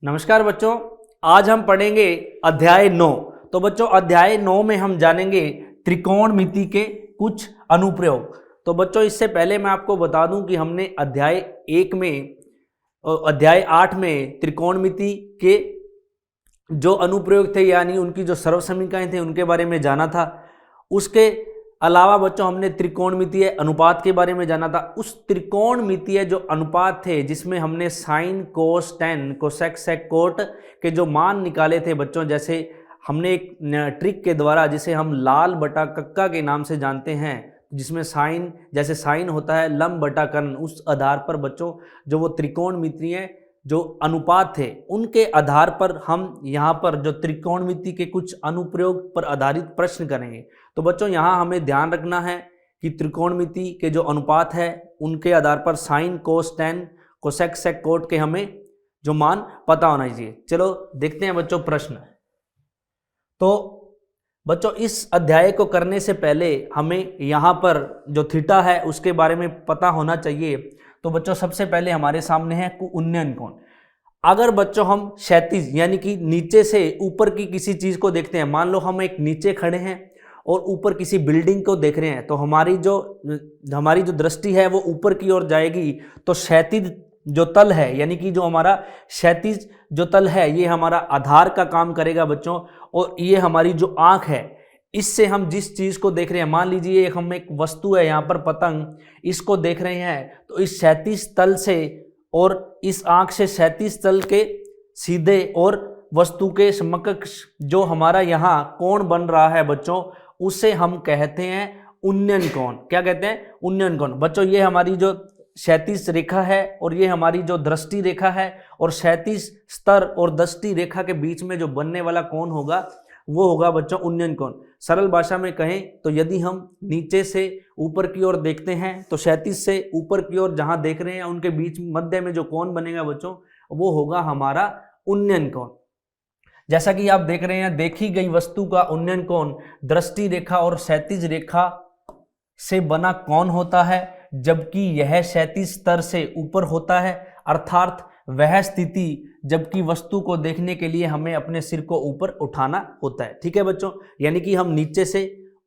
नमस्कार बच्चों, आज हम पढ़ेंगे अध्याय 9। तो बच्चों अध्याय 9 में हम जानेंगे त्रिकोणमिति के कुछ अनुप्रयोग। तो बच्चों इससे पहले मैं आपको बता दूं कि हमने अध्याय 8 में त्रिकोणमिति के जो अनुप्रयोग थे यानी उनकी जो सर्वसमीकरण थे उनके बारे में जाना था। उसके अलावा बच्चों हमने त्रिकोणमितीय अनुपात के बारे में जाना था। उस त्रिकोणमितीय जो अनुपात थे जिसमें हमने sine cos tan cosec sec cot के जो मान निकाले थे बच्चों, जैसे हमने एक ट्रिक के द्वारा जिसे हम लाल बटा कक्का के नाम से जानते हैं, जिसमें साइन जैसे साइन होता है लंब बटा कर्ण, उस आधार पर बच्चों जो वो त्रिकोणमितीय जो अनुपात थे उनके आधार पर हम यहाँ पर जो त्रिकोणमिति के कुछ अनुप्रयोग पर आधारित प्रश्न करेंगे। तो बच्चों यहाँ हमें ध्यान रखना है कि त्रिकोणमिति के जो अनुपात है उनके आधार पर sine cos tan cosec sec cot के हमें जो मान पता होना चाहिए। चलो देखते हैं बच्चों प्रश्न। तो बच्चों इस अध्याय को करने से पहले हमें यहाँ पर जो थीटा है उसके बारे में पता होना चाहिए। तो बच्चों सबसे पहले हमारे सामने है उन्नयन कोण। अगर बच्चों हम क्षैतिज यानी कि नीचे से ऊपर की किसी चीज को देखते हैं, मान लो हम एक नीचे खड़े हैं और ऊपर किसी बिल्डिंग को देख रहे हैं, तो हमारी जो दृष्टि है वो ऊपर की ओर जाएगी। तो क्षैतिज जो तल है यानी कि जो हमारा क्षैतिज जो तल है ये हमारा आधार का काम करेगा बच्चों। और ये हमारी जो आंख है, इससे हम जिस चीज को देख रहे हैं, मान लीजिए हम एक वस्तु है यहाँ पर पतंग, इसको देख रहे हैं, तो इस क्षैतिज तल से और इस आंख से क्षैतिज तल के सीधे और वस्तु के समकक्ष जो हमारा यहाँ कोण बन रहा है बच्चों, उसे हम कहते हैं उन्नयन कोण। क्या कहते हैं? उन्नयन कोण। बच्चों ये हमारी जो क्षैतिज रेखा है और ये हमारी जो दृष्टि रेखा है, और क्षैतिज स्तर और दृष्टि रेखा के बीच में जो बनने वाला कोण होगा वो होगा बच्चों उन्नयन कोण। सरल भाषा में कहें तो यदि हम नीचे से ऊपर की ओर देखते हैं तो क्षैतिज से ऊपर की ओर जहां देख रहे हैं उनके बीच मध्य में जो कोण बनेगा बच्चों वो होगा हमारा उन्नयन कोण। जैसा कि आप देख रहे हैं, देखी गई वस्तु का उन्नयन कोण दृष्टि रेखा और क्षैतिज रेखा से बना कोण होता है, जबकि यह क्षैतिज स्तर से ऊपर होता है, अर्थात वह स्थिति जबकि वस्तु को देखने के लिए हमें अपने सिर को ऊपर उठाना होता है। ठीक है बच्चों, यानी कि हम नीचे से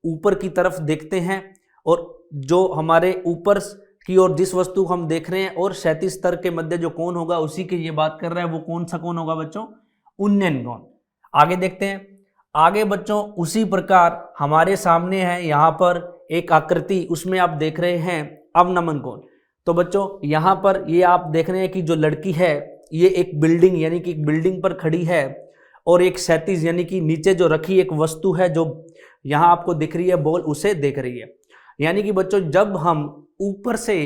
ऊपर की तरफ देखते हैं और जो हमारे ऊपर की ओर जिस वस्तु को हम देख रहे हैं और क्षैतिज स्तर के मध्य जो कोण होगा उसी की ये बात कर रहा है, वो कौन सा कोण होगा बच्चों? उन्नयन कोण। आगे देखते हैं। आगे बच्चों उसी प्रकार हमारे सामने है यहाँ पर एक आकृति, उसमें आप देख रहे हैं अवनमन कोण। तो बच्चों यहाँ पर ये आप देख रहे हैं कि जो लड़की है ये एक बिल्डिंग यानी कि एक बिल्डिंग पर खड़ी है और एक क्षैतिज यानी कि नीचे जो रखी एक वस्तु है जो यहाँ आपको दिख रही है बॉल, उसे देख रही है। यानी कि बच्चों जब हम ऊपर से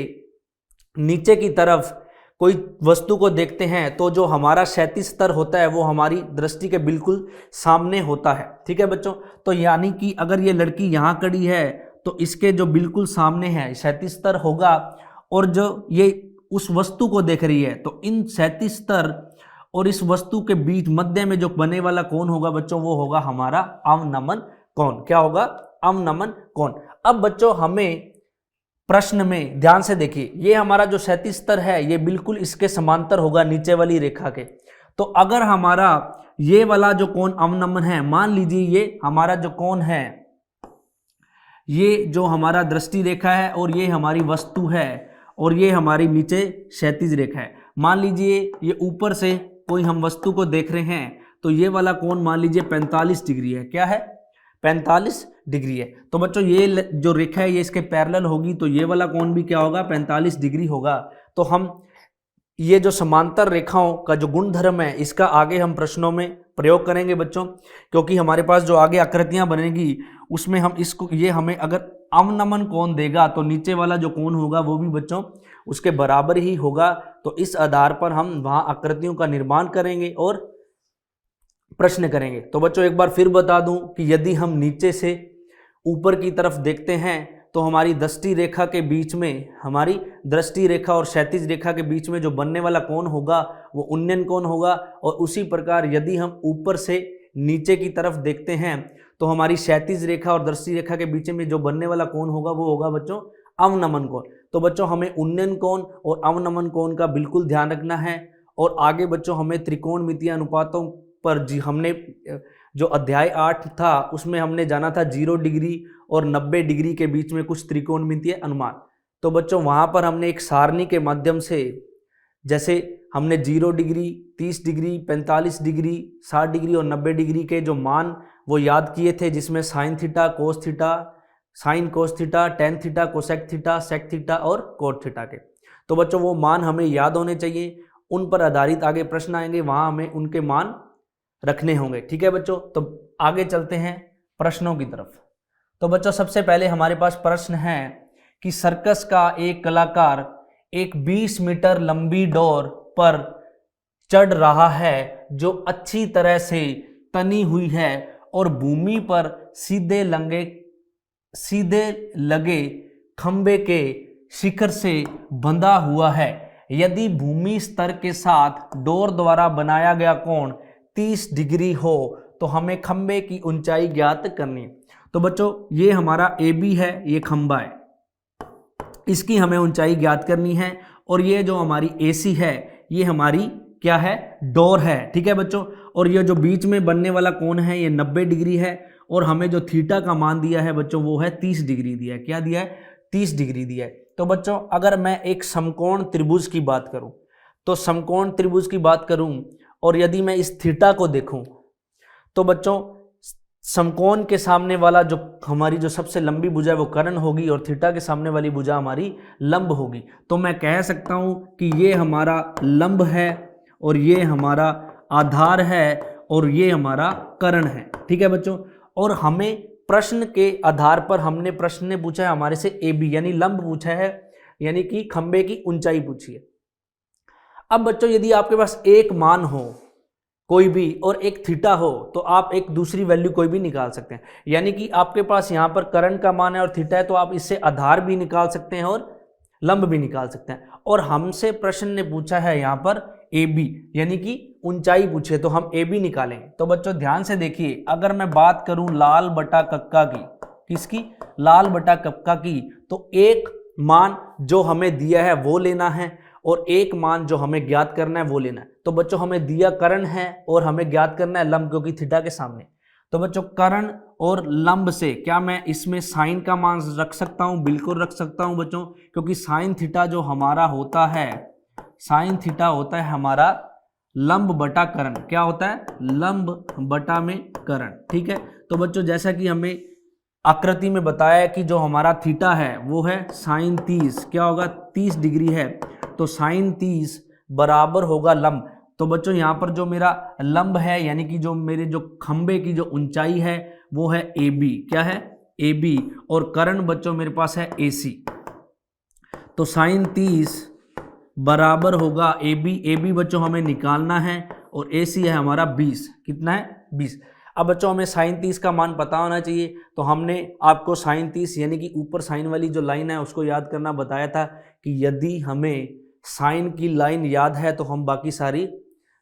नीचे की तरफ कोई वस्तु को देखते हैं तो जो हमारा क्षैतिज स्तर होता है वो हमारी दृष्टि के बिल्कुल सामने होता है। ठीक है बच्चों, तो यानी कि अगर ये लड़की यहाँ खड़ी है तो इसके जो बिल्कुल सामने है क्षैतिज स्तर होगा, और जो ये उस वस्तु को देख रही है तो इन क्षैतिज स्तर और इस वस्तु के बीच मध्य में जो बने वाला कोण होगा बच्चों वो होगा हमारा अवनमन कोण। क्या होगा? अवनमन कोण। अब बच्चों हमें प्रश्न में ध्यान से देखिए, ये हमारा जो क्षैतिज स्तर है ये बिल्कुल इसके समांतर होगा नीचे वाली रेखा के। तो अगर हमारा ये वाला जो कोण अवनमन है, मान लीजिए ये हमारा जो कोण है, ये जो हमारा दृष्टि रेखा है और ये हमारी वस्तु है और ये हमारी नीचे क्षैतिज रेखा है। मान लीजिए ये ऊपर से कोई हम वस्तु को देख रहे हैं तो ये वाला कोण मान लीजिए 45 डिग्री है। क्या है? 45 डिग्री है। तो बच्चों ये जो रेखा है ये इसके पैरेलल होगी, तो ये वाला कोण भी क्या होगा? 45 डिग्री होगा। तो हम ये जो समांतर रेखाओं का जो गुणधर्म है इसका आगे हम प्रश्नों में प्रयोग करेंगे बच्चों, क्योंकि हमारे पास जो आगे आकृतियां बनेगी उसमें हम इसको ये हमें अगर अवनमन कोण देगा तो नीचे वाला जो कोण होगा वो भी बच्चों उसके बराबर ही होगा। तो इस आधार पर हम वहां आकृतियों का निर्माण करेंगे और प्रश्न करेंगे। तो बच्चों एक बार फिर बता दूं कि यदि हम नीचे से ऊपर की तरफ देखते हैं तो हमारी दृष्टि रेखा के बीच में, हमारी दृष्टि रेखा और क्षैतिज रेखा के बीच में जो बनने वाला कोण होगा वो उन्नयन कोण होगा। और उसी प्रकार यदि हम ऊपर से नीचे की तरफ देखते हैं तो हमारी क्षैतिज रेखा और दृष्टि रेखा के बीच में जो बनने वाला कोण होगा वो होगा बच्चों अवनमन कोण। तो बच्चों हमें उन्नयन कोण और अवनमन कोण का बिल्कुल ध्यान रखना है और आगे बच्चों हमें त्रिकोणमितीय अनुपातों पर जी हमने जो अध्याय 8 था उसमें हमने जाना था 0 डिग्री और 90 डिग्री के बीच में कुछ त्रिकोणमितीय अनुमान। तो बच्चों वहाँ पर हमने एक सारणी के माध्यम से, जैसे हमने 0 डिग्री, 30 डिग्री, 45 डिग्री, 60 डिग्री और 90 डिग्री के जो मान वो याद किए थे, जिसमें sine theta, cos theta, sine cos theta, tan theta, cosec theta, sec theta और कोट थीटा के। तो बच्चों वो मान हमें याद होने चाहिए, उन पर आधारित आगे प्रश्न आएंगे, वहाँ हमें उनके मान रखने होंगे। ठीक है बच्चों, तो आगे चलते हैं प्रश्नों की तरफ। तो बच्चों सबसे पहले हमारे पास प्रश्न है कि सर्कस का एक कलाकार एक 20 मीटर लंबी डोर पर चढ़ रहा है जो अच्छी तरह से तनी हुई है और भूमि पर सीधे लगे खंबे के शिखर से बंधा हुआ है। यदि भूमि स्तर के साथ डोर द्वारा बनाया गया कोण 30 डिग्री हो तो हमें खंबे की ऊंचाई ज्ञात करनी है। तो बच्चों ये हमारा AB है, ये खंबा है, इसकी हमें ऊंचाई ज्ञात करनी है। और ये जो हमारी AC है ये हमारी क्या है, डोर है। ठीक है बच्चों, और ये जो बीच में बनने वाला कोण है ये 90 डिग्री है और हमें जो थीटा का मान दिया है बच्चों वो है 30 डिग्री दिया है। क्या दिया है, 30 डिग्री दिया है। तो बच्चों अगर मैं एक समकोण त्रिभुज की बात करूं, तो समकोण त्रिभुज की बात करूं और यदि मैं इस थीटा को देखूं तो बच्चों समकोण के सामने वाला जो हमारी जो सबसे लंबी भुजा है वो कर्ण होगी और थीटा के सामने वाली भुजा हमारी लंब होगी। तो मैं कह सकता हूं कि ये हमारा लंब है और ये हमारा आधार है और ये हमारा कर्ण है। ठीक है बच्चों, और हमें प्रश्न के आधार पर हमने प्रश्न ने पूछा है हमारे से AB यानी लंब पूछा है, यानी कि खंबे की ऊंचाई पूछी है। अब बच्चों यदि आपके पास एक मान हो कोई भी और एक थीटा हो तो आप एक दूसरी वैल्यू कोई भी निकाल सकते हैं। यानी कि आपके पास यहाँ पर कर्ण का मान है और थीटा है तो आप इससे आधार भी निकाल सकते हैं और लंब भी निकाल सकते हैं। और हमसे प्रश्न ने पूछा है यहाँ पर AB यानी कि ऊंचाई पूछे तो हम AB निकालेंगे। तो बच्चों ध्यान से देखिए, अगर मैं बात करूं लाल बटा कक्का की, किसकी, लाल बटा कक्का की, तो एक मान जो हमें दिया है वो लेना है और एक मान जो हमें ज्ञात करना है वो लेना है। तो बच्चों हमें दिया कर्ण है और हमें ज्ञात करना है लंब, क्योंकि थीटा के सामने। तो बच्चों कर्ण और लंब से क्या मैं इसमें साइन का मान रख सकता हूं, बिल्कुल रख सकता हूं बच्चों, क्योंकि साइन थीटा जो हमारा होता है, साइन थीटा होता है हमारा लंब बटा कर्ण। क्या होता है, लंब बटा में कर्ण। ठीक है, तो बच्चों जैसा कि हमें आकृति में बताया कि जो हमारा थीटा है वो है साइन 30, क्या होगा, 30 डिग्री है, तो साइन 30 बराबर होगा लंब। तो बच्चों यहाँ पर जो मेरा लंब है यानी कि जो मेरे जो खंबे की जो ऊंचाई है वो है AB, क्या है, AB, और कर्ण बच्चों मेरे पास है AC। तो साइन 30 बराबर होगा AB बच्चों हमें निकालना है और AC है हमारा 20, कितना है, 20। अब बच्चों हमें साइन 30 का मान पता होना चाहिए, तो हमने आपको साइन 30 यानी कि ऊपर साइन वाली जो लाइन है उसको याद करना बताया था कि यदि हमें साइन की लाइन याद है तो हम बाकी सारी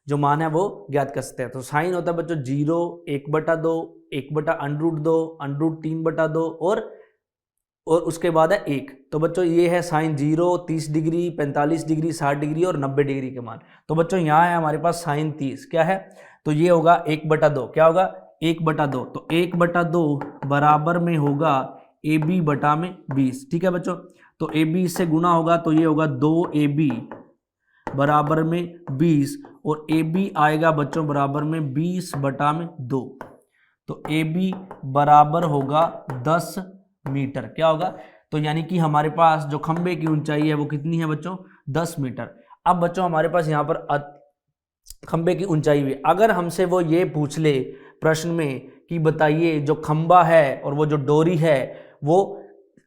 जो मान है वो ज्ञात कर सकते हैं। तो साइन होता है बच्चों 0, 1/2, 1/√2, √3/2 और उसके बाद है 1। तो बच्चों ये है साइन 0, 30 डिग्री, 45 डिग्री, 60 डिग्री और 90 डिग्री के मान। तो बच्चों यहाँ है हमारे पास साइन 30, क्या है, तो ये होगा 1/2, क्या होगा, 1/2। तो 1/2 बराबर में होगा AB बटा में 20। ठीक है बच्चों, तो AB इससे गुना होगा तो ये होगा 2AB बराबर में 20 और AB आएगा बच्चों बराबर में 20/2। तो AB बराबर होगा 10 मीटर। क्या होगा, तो यानी कि हमारे पास जो खंबे की ऊंचाई है वो कितनी है बच्चों, 10 मीटर। अब बच्चों हमारे पास यहाँ पर खंबे की ऊंचाई हुई, अगर हमसे वो ये पूछ ले प्रश्न में कि बताइए जो खंबा है और वो जो डोरी है वो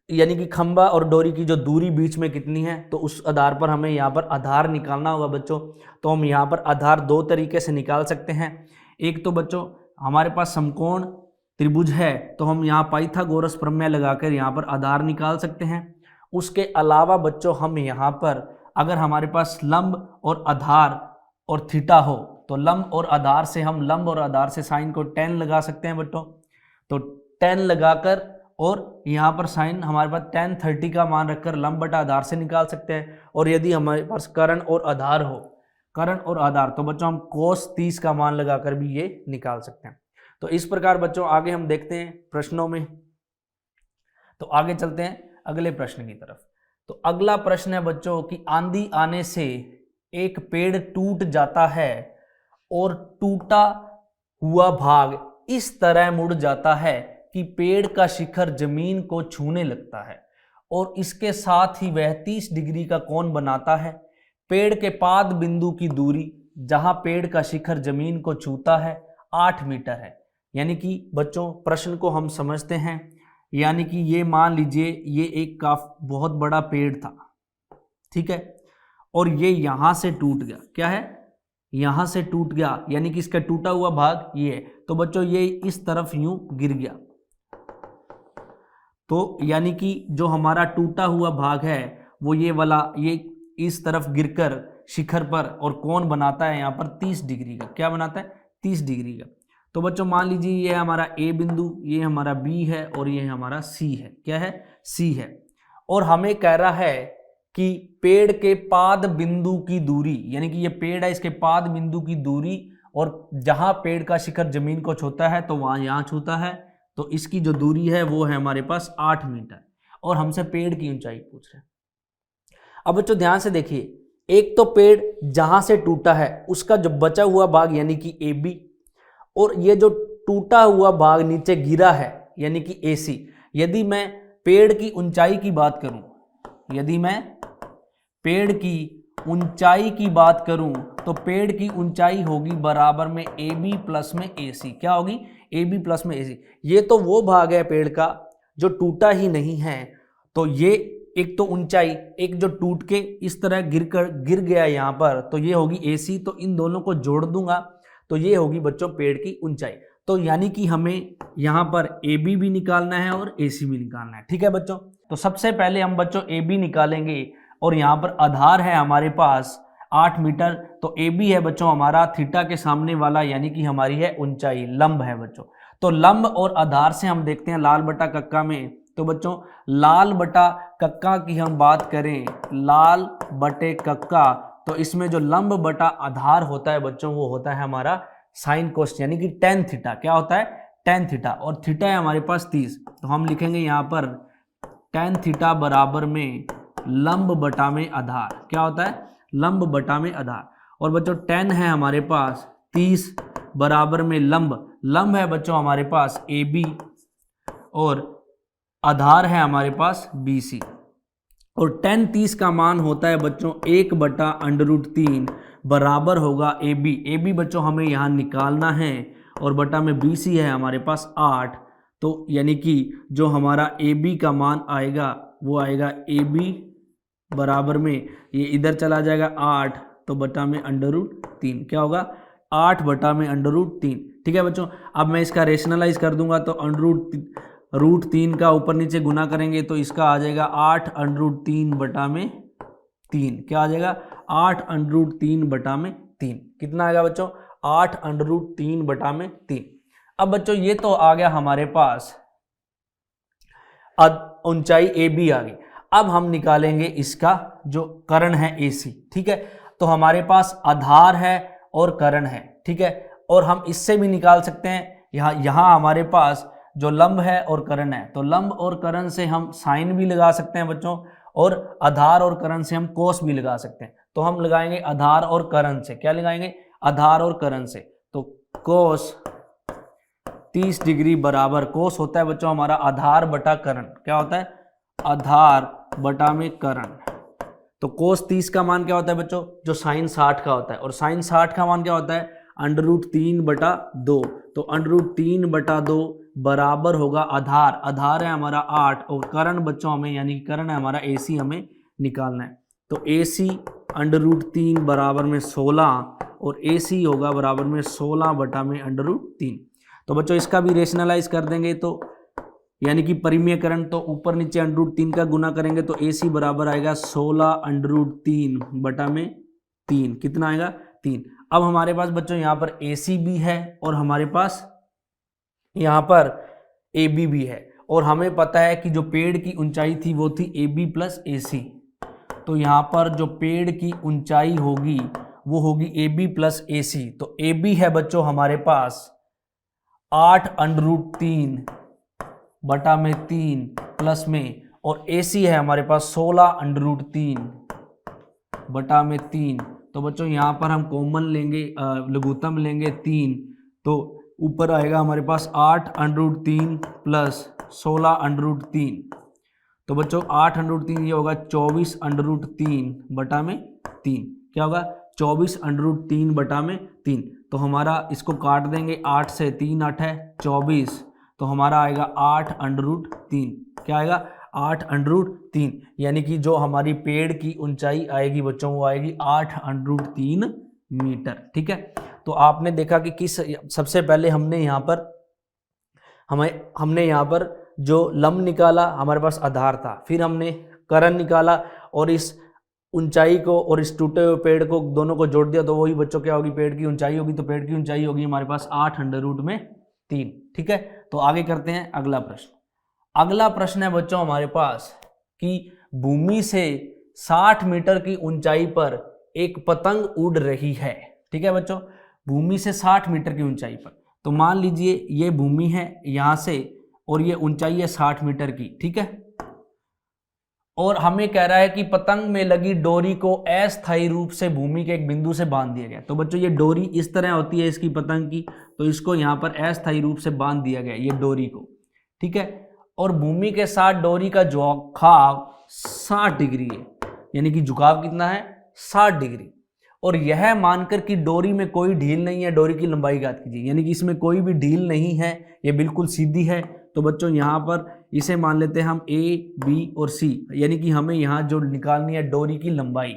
यानी कि खंबा और डोरी की जो दूरी बीच में कितनी है, तो उस आधार पर हमें यहाँ पर आधार निकालना होगा बच्चों। तो हम यहाँ पर आधार दो तरीके से निकाल सकते हैं। एक तो बच्चों हमारे पास समकोण त्रिभुज है तो हम यहाँ पाइथागोरस प्रमेय लगाकर यहाँ पर आधार निकाल सकते हैं। उसके अलावा बच्चों हम यहाँ पर अगर हमारे पास लंब और आधार और थीटा हो तो लंब और आधार से हम लंब और आधार से साइन को tan लगा सकते हैं बच्चों। तो tan लगाकर और यहाँ पर साइन हमारे पास tan 30 का मान रखकर लंब बटा आधार से निकाल सकते हैं। और यदि हमारे पास कर्ण और आधार हो कर्ण और आधार, तो बच्चों हम cos 30 का मान लगाकर भी ये निकाल सकते हैं। तो इस प्रकार बच्चों आगे हम देखते हैं प्रश्नों में। तो आगे चलते हैं अगले प्रश्न की तरफ। तो अगला प्रश्न है बच्चों कि आंधी आने से एक पेड़ टूट जाता है और टूटा हुआ भाग इस तरह मुड़ जाता है कि पेड़ का शिखर जमीन को छूने लगता है और इसके साथ ही वह 30 डिग्री का कोण बनाता है। पेड़ के पाद बिंदु की दूरी जहां पेड़ का शिखर जमीन को छूता है 8 मीटर है। यानी कि बच्चों प्रश्न को हम समझते हैं, यानी कि ये मान लीजिए ये एक बहुत बड़ा पेड़ था, ठीक है, और ये यहां से टूट गया। क्या है? यहां से टूट गया, यानी कि इसका टूटा हुआ भाग ये है। तो बच्चों ये इस तरफ यूं गिर गया, तो यानी कि जो हमारा टूटा हुआ भाग है वो ये वाला, ये इस तरफ गिरकर शिखर पर और कोण बनाता है यहाँ पर 30 डिग्री का। क्या बनाता है? 30 डिग्री का। तो बच्चों मान लीजिए ये हमारा ए बिंदु, ये हमारा बी है और ये हमारा सी है। क्या है? सी है। और हमें कह रहा है कि पेड़ के पाद बिंदु की दूरी, यानी कि ये पेड़ है, इसके पाद बिंदु की दूरी, और जहां पेड़ का शिखर जमीन को छूता है तो वहां यहां छूता है, तो इसकी जो दूरी है वो है हमारे पास 8 मीटर, और हमसे पेड़ की ऊंचाई पूछ रहे हैं। अब बच्चों ध्यान से देखिए, एक तो पेड़ जहां से टूटा है उसका जो बचा हुआ भाग यानी कि ए बी, और ये जो टूटा हुआ भाग नीचे गिरा है यानी कि ए सी। यदि मैं पेड़ की ऊंचाई की बात करूं, यदि मैं पेड़ की ऊंचाई की बात करूं तो पेड़ की ऊंचाई होगी बराबर में ए बी प्लस में ए सी। क्या होगी? ए बी प्लस में ए सी। ये तो वो भाग है पेड़ का जो टूटा ही नहीं है, तो ये एक तो ऊंचाई, एक जो टूट के इस तरह गिर गया यहाँ पर, तो ये होगी ए सी। तो इन दोनों को जोड़ दूंगा तो ये होगी बच्चों पेड़ की ऊंचाई। तो यानी कि हमें यहाँ पर ए बी भी निकालना है और ए सी भी निकालना है। ठीक है बच्चों, तो सबसे पहले हम बच्चों ए बी निकालेंगे, और यहाँ पर आधार है हमारे पास 8 मीटर, तो ए बी है बच्चों हमारा थीटा के सामने वाला, यानी कि हमारी है ऊंचाई, लंब है बच्चों। तो लंब और आधार से हम देखते हैं लाल बटा कक्का में। तो बच्चों लाल बटा कक्का की हम बात करें, लाल बटे कक्का, तो इसमें जो लंब बटा आधार होता है बच्चों वो होता है हमारा साइन कोस, यानी कि टेन थीटा। क्या होता है? टेन थीटा, और थीटा है हमारे पास 30, तो हम लिखेंगे यहाँ पर टेन थीटा बराबर में लंब बटा में आधार। क्या होता है? लंब बटा में आधार। और बच्चों टेन है हमारे पास 30 बराबर में लंब है बच्चों हमारे पास ए बी, और आधार है हमारे पास बी सी। और टेन 30 का मान होता है बच्चों 1/√3 बराबर होगा ए बी बच्चों हमें यहाँ निकालना है, और बटा में बी सी है हमारे पास 8। तो यानी कि जो हमारा ए बी का मान आएगा वो आएगा ए बी बराबर में, ये इधर चला जाएगा 8, तो बटा में √3। क्या होगा? 8 बटा में √3। ठीक है बच्चों, अब मैं इसका रेशनलाइज कर दूंगा, तो √3 का ऊपर नीचे गुना करेंगे तो इसका आ जाएगा 8√3 बटा में 3। क्या आ जाएगा? 8√3 बटा में 3। कितना आएगा बच्चों? 8√3 बटा में 3। अब बच्चों ये तो आ गया हमारे पास ऊंचाई ए बी आ गई। अब हम निकालेंगे इसका जो कर्ण है ए सी। ठीक है, तो हमारे पास आधार है और कर्ण है। ठीक है, और हम इससे भी निकाल सकते हैं, यहाँ हमारे पास जो लंब है और कर्ण है, तो लंब और कर्ण से हम साइन भी लगा सकते हैं बच्चों, और आधार और कर्ण से हम कोस भी लगा सकते हैं। तो हम लगाएंगे आधार और कर्ण से। क्या लगाएंगे? आधार और कर्ण से। तो कोस 30 डिग्री बराबर, कोस होता है बच्चों हमारा आधार बटा कर्ण। क्या होता है? आधार बटा में कर्ण। तो कोस 30 का मान क्या होता है बच्चों? जो साइन 60 का होता है, और साइन 60 का मान क्या होता है? √3/2। तो √3/2 बराबर होगा आधार है हमारा 8, और कर्ण बच्चों हमें, यानी कि कर्ण है हमारा ए सी, हमें निकालना है। तो ए सी √3 बराबर में 16, और ए सी होगा बराबर में 16 बटा में √3। तो बच्चों इसका भी रेशनलाइज कर देंगे, तो यानी कि परिमेयकरण, तो ऊपर नीचे √3 का गुना करेंगे तो ए सी बराबर आएगा 16√3 बटा में 3। कितना आएगा? 3। अब हमारे पास बच्चों यहाँ पर ए सी भी है और हमारे पास यहाँ पर ए बी भी है, और हमें पता है कि जो पेड़ की ऊंचाई थी वो थी ए बी प्लस ए सी। तो यहाँ पर जो पेड़ की ऊंचाई होगी वो होगी AB प्लस AC। तो AB है बच्चों हमारे पास 8√3 बटा में 3 प्लस में, और AC है हमारे पास 16√3 बटा में 3। तो बच्चों यहाँ पर हम कॉमन लेंगे, लघुत्तम लेंगे 3, तो ऊपर आएगा हमारे पास 8√3 प्लस 16√3। तो बच्चों 8√3 ये होगा 24√3 बटा में 3। क्या होगा 24√3 बटा में 3। तो हमारा इसको काट देंगे 8 से, 3 8 है 24, तो हमारा आएगा 8√3। क्या आएगा 8√3, यानी कि जो हमारी पेड़ की ऊंचाई आएगी बच्चों वो आएगी 8√3 मीटर। ठीक है, तो आपने देखा कि किस सबसे पहले हमने यहाँ पर जो लंब निकाला हमारे पास आधार था, फिर हमने करण निकाला और इस ऊंचाई को और इस टूटे हुए पेड़ को दोनों को जोड़ दिया, तो वही बच्चों क्या होगी पेड़ की ऊंचाई होगी। तो पेड़ की ऊंचाई होगी हमारे पास 8√3। ठीक है, तो आगे करते हैं अगला प्रश्न। अगला प्रश्न है बच्चों हमारे पास कि भूमि से 60 मीटर की ऊंचाई पर एक पतंग उड़ रही है। ठीक है बच्चों, भूमि से 60 मीटर की ऊंचाई पर, तो मान लीजिए ये भूमि है यहां से और ये ऊंचाई है 60 मीटर की। ठीक है, और हमें कह रहा है कि पतंग में लगी डोरी को अस्थायी रूप से भूमि के एक बिंदु से बांध दिया गया। तो बच्चों ये डोरी इस तरह होती है इसकी पतंग की, तो इसको यहाँ पर अस्थायी रूप से बांध दिया गया ये डोरी को। ठीक है, और भूमि के साथ डोरी का झुकाव 60 डिग्री है, यानी कि झुकाव कितना है 60 डिग्री। और यह मानकर कि डोरी में कोई ढील नहीं है, डोरी की लंबाई ज्ञात कीजिए, यानी कि इसमें कोई भी ढील नहीं है, ये बिल्कुल सीधी है। तो बच्चों यहाँ पर इसे मान लेते हैं हम A, B और C, यानी कि हमें यहाँ जो निकालनी है डोरी की लंबाई।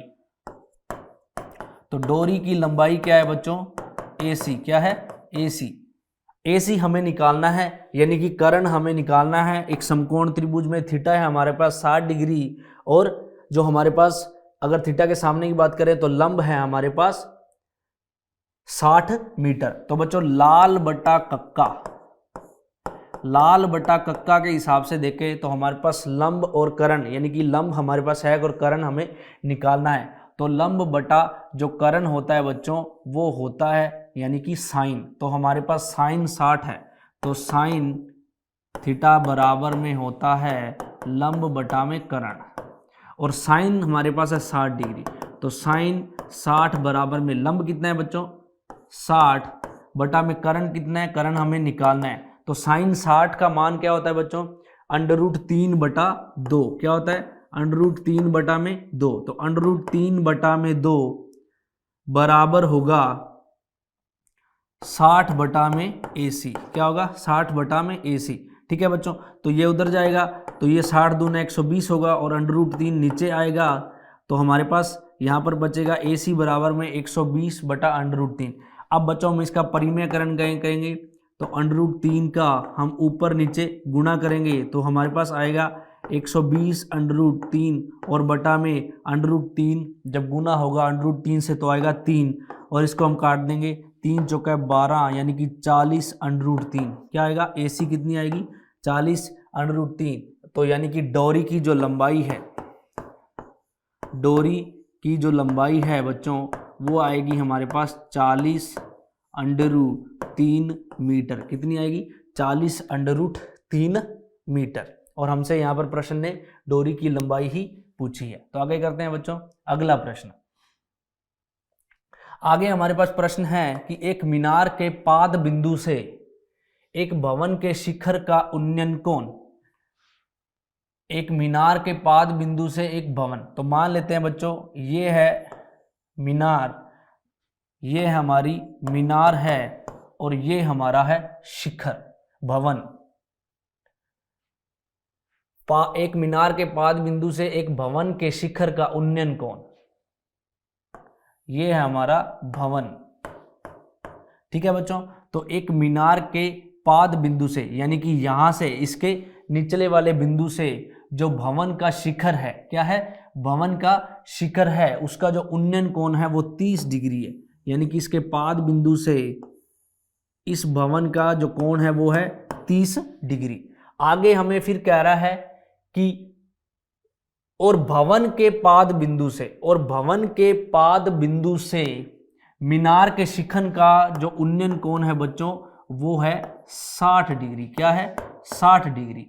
तो डोरी की लंबाई क्या है बच्चों AC, क्या है AC हमें निकालना है, यानी कि कर्ण हमें निकालना है। एक समकोण त्रिभुज में थीटा है हमारे पास 60 डिग्री, और जो हमारे पास अगर थीटा के सामने की बात करें तो लंब है हमारे पास 60 मीटर। तो बच्चों लाल बटा कक्का के हिसाब से देखें तो हमारे पास लंब और कर्ण, यानी कि लंब हमारे पास है और कर्ण हमें निकालना है। तो लंब बटा जो कर्ण होता है बच्चों वो होता है यानी कि साइन। तो हमारे पास साइन 60 है, तो साइन थीटा बराबर में होता है लंब बटा में कर्ण, और साइन हमारे पास है 60 डिग्री। तो साइन 60 बराबर में लंब कितना है बच्चों 60 बटा में कर्ण कितना है, कर्ण हमें निकालना है। तो साइन 60 का मान क्या होता है बच्चों √3 बटा 2। क्या होता है √3 बटा में 2। तो √3 बटा में 2 बराबर होगा 60 बटा में AC। क्या होगा 60 बटा में AC। ठीक है बच्चों, तो ये उधर जाएगा, तो ये 60 दूना 120 होगा और √3 नीचे आएगा, तो हमारे पास यहाँ पर बचेगा AC बराबर में 120 बटा √3। अब बच्चों हम इसका परिमेयकरण करेंगे, तो √3 का हम ऊपर नीचे गुणा करेंगे, तो हमारे पास आएगा 120 √3 और बटा में √3 जब गुना होगा √3 से तो आएगा 3, और इसको हम काट देंगे 3 चौका 12 यानी कि 40 √3। क्या आएगा AC कितनी आएगी 40 √3। तो यानी कि डोरी की जो लंबाई है बच्चों वो आएगी हमारे पास 40 √3 मीटर। कितनी आएगी 40 √3 मीटर। और हमसे यहाँ पर प्रश्न ने डोरी की लंबाई ही पूछी है। तो आगे करते हैं बच्चों अगला प्रश्न। आगे हमारे पास प्रश्न है कि एक मीनार के पाद बिंदु से एक भवन के शिखर का उन्नयन कोण। एक मीनार के पाद बिंदु से एक भवन, तो मान लेते हैं बच्चों ये है मीनार, ये हमारी मीनार है और ये हमारा है शिखर भवन। एक मीनार के पाद बिंदु से एक भवन के शिखर का उन्नयन कोण, ये है हमारा भवन। ठीक है बच्चों, तो एक मीनार के पाद बिंदु से यानी कि यहां से इसके निचले वाले बिंदु से जो भवन का शिखर है, क्या है भवन का शिखर है, उसका जो उन्नयन कोण है वो 30 डिग्री है। यानी कि इसके पाद बिंदु से इस भवन का जो कोण है वो है 30 डिग्री। आगे हमें फिर कह रहा है कि और भवन के पाद बिंदु से मीनार के शिखर का जो उन्नयन कोण है बच्चों वो है 60 डिग्री। क्या है? 60 डिग्री।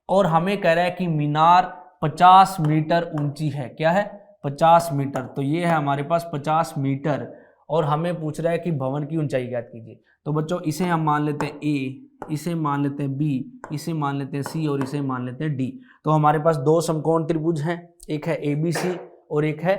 और हमें कह रहा है कि मीनार 50 मीटर ऊंची है। क्या है? 50 मीटर। तो ये है हमारे पास 50 मीटर। और हमें पूछ रहा है कि भवन की ऊंचाई ज्ञात कीजिए। तो बच्चों इसे हम मान लेते हैं ए, इसे मान लेते हैं बी, इसे मान लेते हैं सी और इसे मान लेते हैं डी। तो हमारे पास दो समकोण त्रिभुज हैं, एक है एबीसी और एक है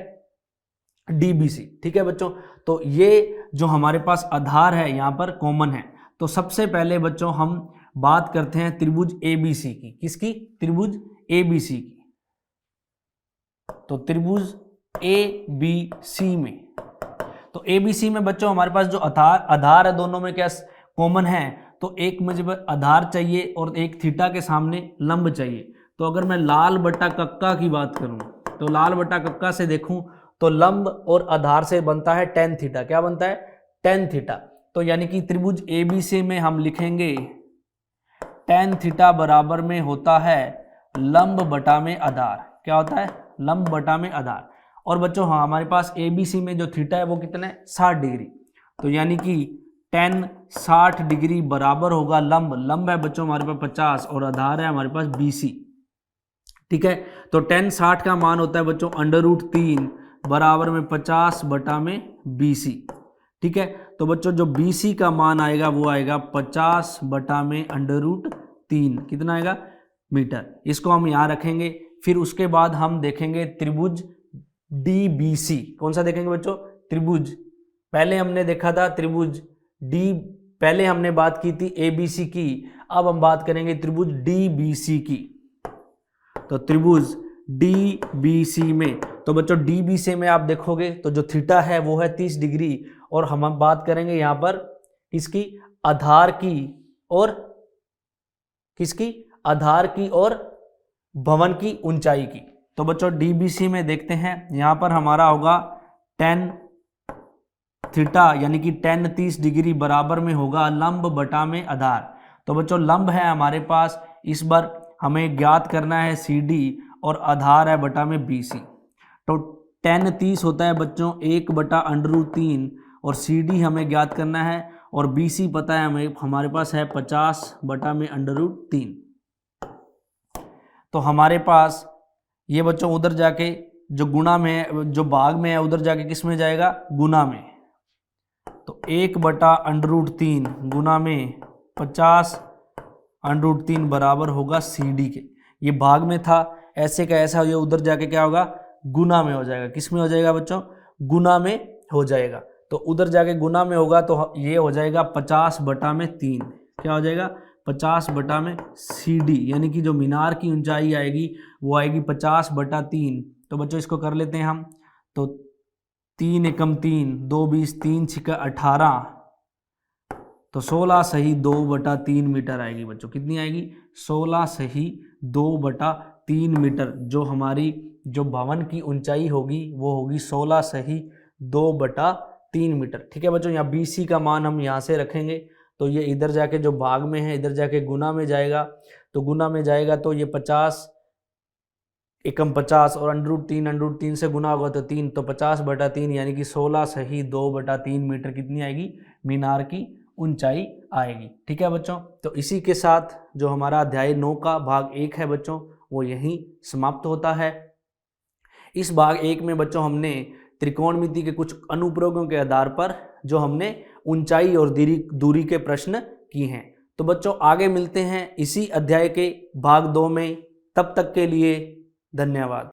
डीबीसी। ठीक है बच्चों, तो ये जो हमारे पास आधार है यहाँ पर कॉमन है। तो सबसे पहले बच्चों हम बात करते हैं त्रिभुज एबीसी की। किसकी? त्रिभुज एबीसी की। तो त्रिभुज एबीसी में, तो एबीसी में बच्चों हमारे पास जो आधार है दोनों में क्या कॉमन है? तो एक मुझे आधार चाहिए और एक थीटा के सामने लंब चाहिए। तो अगर मैं लाल बटा कक्का की बात करूं तो लाल बटा कक्का से देखूं तो लंब और आधार से बनता है tan थीटा। क्या बनता है? tan theta. तो यानी कि त्रिभुज एबीसी में हम लिखेंगे tan थीटा बराबर में होता है लंब बटा में आधार। क्या होता है? लंब बटा में आधार। और बच्चों हाँ, हमारे पास एबीसी में जो थीटा है वो कितना है? 60 डिग्री। तो यानी कि tan 60 डिग्री बराबर होगा लंब। लंब है बच्चों हमारे पास 50 और आधार है हमारे पास BC। ठीक है, तो tan 60 का मान होता है बच्चों √3 बराबर में 50 बटा में BC। ठीक है, तो बच्चों जो BC का मान आएगा वो आएगा 50 बटा में √3। कितना आएगा? मीटर। इसको हम यहाँ रखेंगे। फिर उसके बाद हम देखेंगे त्रिभुज DBC। कौन सा देखेंगे बच्चों? त्रिभुज, पहले हमने देखा था त्रिभुज डी, पहले हमने बात की थी ABC की, अब हम बात करेंगे त्रिभुज DBC की। तो त्रिभुज DBC में, तो बच्चों DBC में आप देखोगे तो जो थीटा है वो है 30 डिग्री। और हम बात करेंगे यहाँ पर किसकी? आधार की और किसकी? आधार की और भवन की ऊंचाई की। तो बच्चों DBC में देखते हैं, यहाँ पर हमारा होगा tan थीटा यानी कि tan 30 डिग्री बराबर में होगा लंब बटा में आधार। तो बच्चों लंब है हमारे पास, इस बार हमें ज्ञात करना है CD और आधार है बटा में BC। तो tan 30 होता है बच्चों 1 बटा √3 और CD हमें ज्ञात करना है और BC पता है हमें, हमारे पास है 50 बटा में √3। तो हमारे पास ये बच्चों उधर जाके जो गुणा में, जो भाग में है उधर जाके किस में जाएगा? गुना में। तो 1 बटा √3 गुना में 50 √3 बराबर होगा CD के। ये भाग में था, ऐसे का ऐसा, ये उधर जाके क्या होगा? गुना में हो जाएगा। किस में हो जाएगा बच्चों? गुना में हो जाएगा। तो उधर जाके गुना में होगा तो ये हो जाएगा 50 बटा में 3। क्या हो जाएगा? 50 बटा में CD, यानी कि जो मीनार की ऊंचाई आएगी वो आएगी 50 बटा 3। तो बच्चों इसको कर लेते हैं हम। तो 3 एकम 3, 2 20, 3 छिका 18, तो 16 सही 2 बटा 3 मीटर आएगी बच्चों। कितनी आएगी? 16 सही 2 बटा 3 मीटर। जो हमारी जो भवन की ऊंचाई होगी वो होगी 16 सही 2 बटा 3 मीटर। ठीक है बच्चों, यहाँ BC का मान हम यहाँ से रखेंगे। तो ये इधर जाके जो भाग में है इधर जाके गुना में जाएगा। तो गुना में जाएगा तो ये 50 एकम 50 और √3 से गुना होगा तो 3, तो 50 बटा 3 यानी कि 16 सही 2 बटा 3 मीटर कितनी आएगी? मीनार की ऊंचाई आएगी। ठीक है बच्चों, तो इसी के साथ जो हमारा अध्याय 9 का भाग 1 है बच्चों वो यहीं समाप्त होता है। इस भाग 1 में बच्चों हमने त्रिकोणमिति के कुछ अनुप्रयोगों के आधार पर जो हमने ऊंचाई और दूरी के प्रश्न किए हैं। तो बच्चों आगे मिलते हैं इसी अध्याय के भाग 2 में। तब तक के लिए धन्यवाद।